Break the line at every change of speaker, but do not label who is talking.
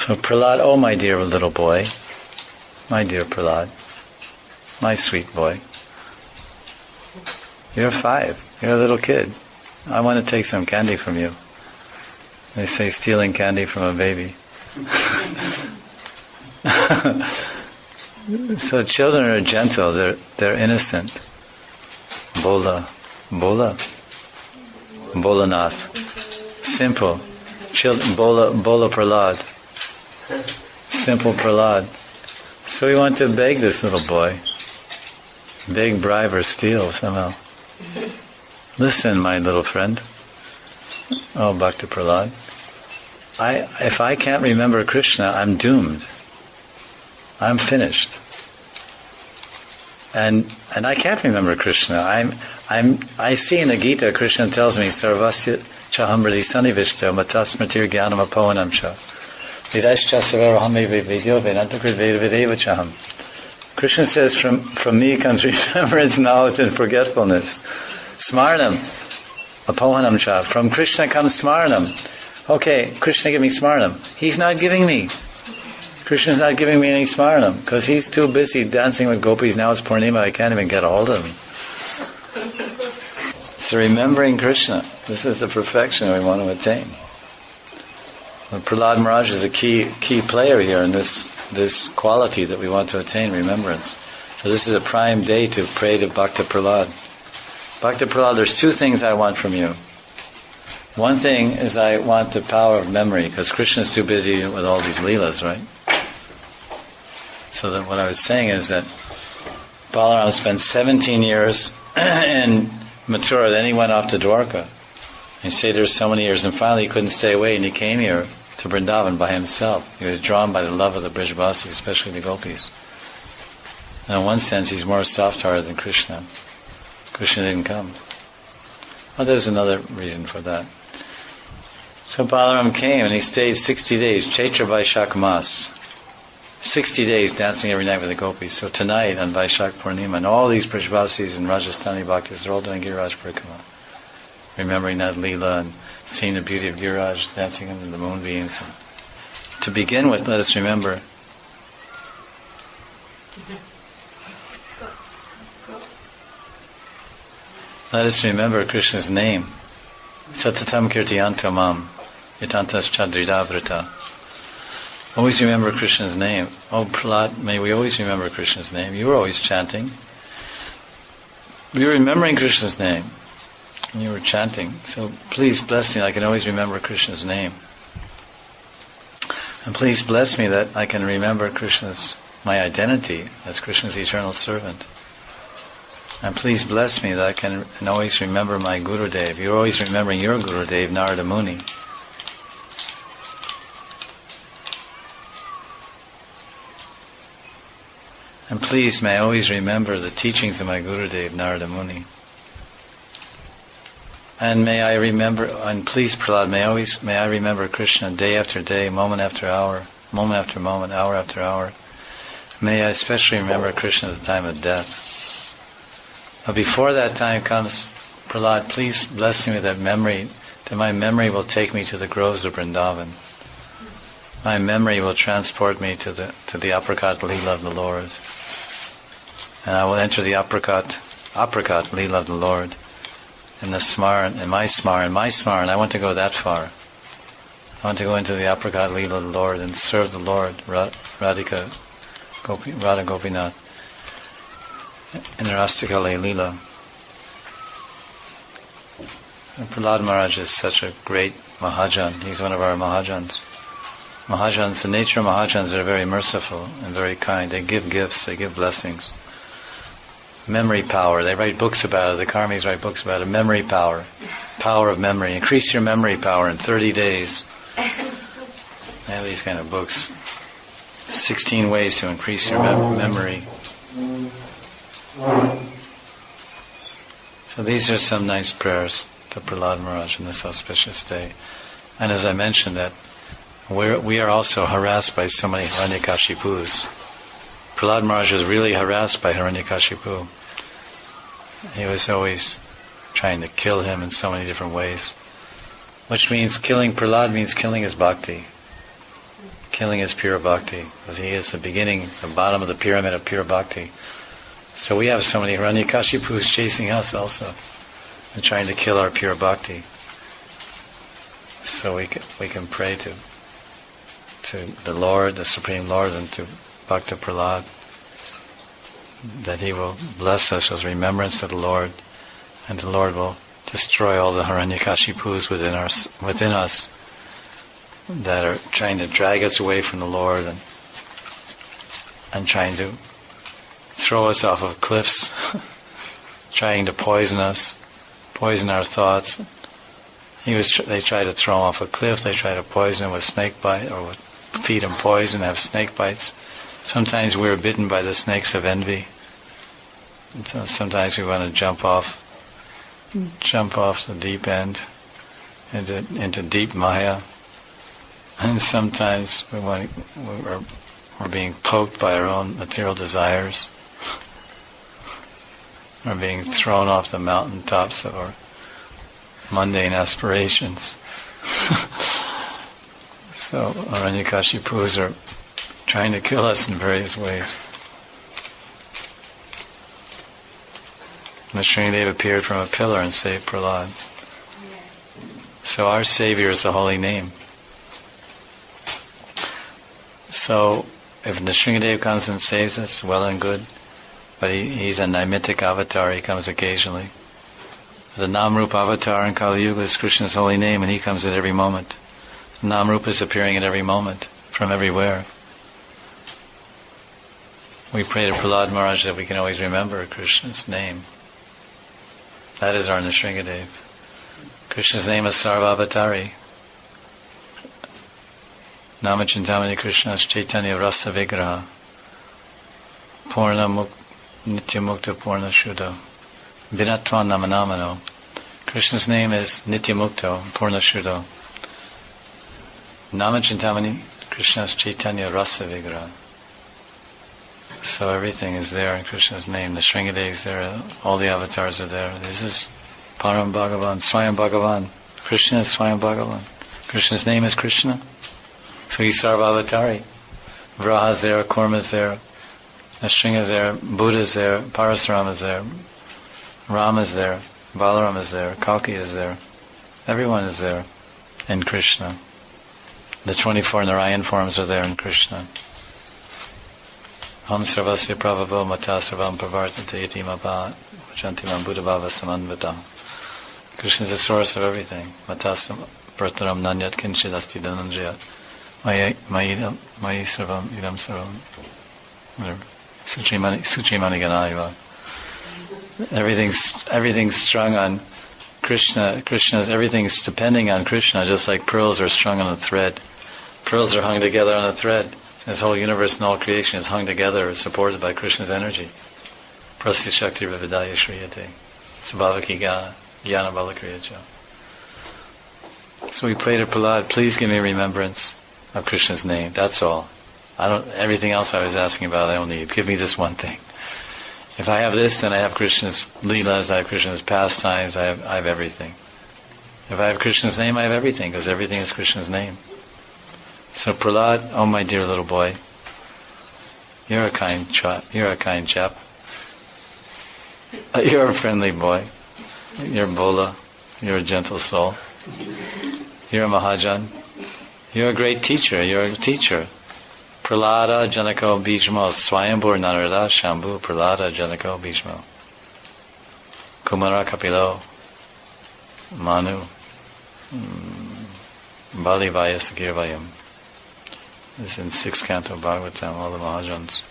So Prahlad, oh my dear little boy, my dear Prahlad, my sweet boy, you're 5, you're a little kid. I want to take some candy from you. They say stealing candy from a baby. So children are gentle, they're innocent. Bola, Bolanath, simple. Children, Bola Prahlad, simple Prahlad. So we want to beg this little boy, beg, bribe, or steal somehow. Listen, my little friend. Oh, Bhakta Prahlad. If I can't remember Krishna, I'm doomed. I'm finished. And I can't remember Krishna. I see in the Gita, Krishna tells me, Sarvasya chahamriti sanivishta matasmatir jnanam apohanam cha vidashcha savarahame vidyo vedantokrit vedeva chaham. Krishna says, from me comes remembrance, knowledge, and forgetfulness. Smarnam, apohanam cha. From Krishna comes smarnam. Okay, Krishna give me smarnam. He's not giving me. Krishna's not giving me any smarnam because he's too busy dancing with gopis. Now it's Purnima, I can't even get a hold of him. So remembering Krishna, this is the perfection we want to attain. Well, Prahlad Maharaj is a key player here in this quality that we want to attain, remembrance. So this is a prime day to pray to Bhakta Prahlad. Bhakta Prahlad, there's 2 things I want from you. One thing is I want the power of memory, because Krishna's too busy with all these lilas, right? So that what I was saying is that Balaram spent 17 years in Mathura, then he went off to Dwarka. He stayed there so many years, and finally he couldn't stay away, and he came here to Vrindavan by himself. He was drawn by the love of the Brijavasis, especially the gopis. And in one sense, he's more soft-hearted than Krishna. Krishna didn't come. Well, there's another reason for that. So Balaram came, and he stayed 60 days, Chaitra Vaishak Mas. 60 days dancing every night with the gopis. So tonight on Vaishak Purnima, and all these Brijavasis and Rajasthani Bhaktas, they're all doing Giriraj Parikrama. Remembering that Leela and seeing the beauty of Giriraj, dancing under the moonbeams. To begin with, let us remember Krishna's name. Satatam Kirtiyanto Mam, Yatantas Chadridavrita. Always remember Krishna's name. Oh, Prahlad, may we always remember Krishna's name. You were always chanting. We were remembering Krishna's name. And you were chanting. So please bless me, I can always remember Krishna's name. And please bless me that I can remember my identity as Krishna's eternal servant. And please bless me that I can always remember my Gurudev. You're always remembering your Gurudev, Narada Muni. And please may I always remember the teachings of my Gurudev, Narada Muni. And may I remember, and please Prahlad, may I remember Krishna day after day, moment after hour, moment after moment, hour after hour. May I especially remember Krishna at the time of death. But before that time comes, Prahlad, please bless me with that memory, that my memory will take me to the groves of Vrindavan. My memory will transport me to the apricot Leela of the Lord. And I will enter the apricot Leela of the Lord. In my Smaran, I want to go that far. I want to go into the apricot Leela of the Lord and serve the Lord, Radha Gopinath, in Rastikale Leela. And Prahlad Maharaj is such a great Mahajan. He's one of our Mahajans. Mahajans, the nature of Mahajans are very merciful and very kind. They give gifts, they give blessings. Memory power, they write books about it, the Karmis write books about it. Memory power, power of memory. Increase your memory power in 30 days. They have these kind of books. 16 ways to increase your memory. So these are some nice prayers to Prahlad Maharaj on this auspicious day. And as I mentioned, that we are also harassed by so many Hiranyakashipus. Prahlad Maharaj was really harassed by Hiranyakashipu. He was always trying to kill him in so many different ways. Which means killing Prahlad means killing his bhakti. Killing is pure bhakti, because he is the beginning, the bottom of the pyramid of pure bhakti. So we have so many Hiranyakashipus chasing us also, and trying to kill our pure bhakti. So we can pray to the Lord, the Supreme Lord, and to Bhakta Prahlad, that he will bless us with remembrance of the Lord, and the Lord will destroy all the Hiranyakashipus within us that are trying to drag us away from the Lord and trying to throw us off of cliffs, trying to poison us, poison our thoughts. They try to throw him off a cliff, they try to poison him with snake bite, or feed him poison, have snake bites. Sometimes we're bitten by the snakes of envy. And so sometimes we want to jump off the deep end into deep Maya. And sometimes we're being poked by our own material desires. We're being thrown off the mountaintops of our mundane aspirations. So Hiranyakashipus are trying to kill us in various ways. Nrsimhadev appeared from a pillar and saved Prahlad. So our Savior is the holy name. So if Nrsimhadev comes and saves us, well and good. But he's a Naimittic avatar, he comes occasionally. The Namrupa avatar in Kali Yuga is Krishna's holy name, and he comes at every moment. Namrupa is appearing at every moment, from everywhere. We pray to Prahlad Maharaj that we can always remember Krishna's name. That is our Nrsimhadev. Krishna's name is Sarvavatari. Namachintamani Krishna's Chaitanya Rasa Vigraha. Purna Nitya Mukta Purna Shuddha. Vinatvan Namanamano. Krishna's name is Nitya Mukta Purna Shuddha. Namachintamani Krishna's Chaitanya Rasa Vigraha. So everything is there in Krishna's name. The Nrsimhadev is there, all the avatars are there. This is Param Bhagavan, Swayam Bhagavan. Krishna is Swayam Bhagavan. Krishna's name is Krishna. So he's Sarvavatari. Vraha is there, Kurma is there, Nrsimha is there, Buddha is there, Parasurama is there, Rama is there, Balaram is there, Kalki is there. Everyone is there in Krishna. The 24 Narayan forms are there in Krishna. Ham sarvasya pravavo mata sarvam pravartate iti mabha vajantimam buddha bhava samanvata. Krishna is the source of everything. Matasam prataram nanyat kinchid asti dhananjayat. Mayi sarvam idam sarvam. Suchimani ganaiva. Everything's strung on Krishna. Everything's depending on Krishna, just like pearls are strung on a thread. Pearls are hung together on a thread. This whole universe and all creation is hung together, supported by Krishna's energy. Prasya Shakti Vividaya Shriyate. Svabhavaki Jnana Balakriyacha. So we pray to Prahlad, please give me remembrance of Krishna's name. That's all. Everything else I was asking about I don't need. Give me this one thing. If I have this, then I have Krishna's lilas, I have Krishna's pastimes, I have everything. If I have Krishna's name, I have everything, because everything is Krishna's name. So Prahlad, oh my dear little boy, you're a kind chap. You're a friendly boy. You're Bola. You're a gentle soul. You're a Mahajan. You're a great teacher. You're a teacher. Prahlada Janako Bijmo Swayambur Narada Shambhu Prahlada Janako Bijmo Kumara Kapilo Manu Balivaya Sakirvayam. This is in 6th canto Bhagavatam, all the Mahajans.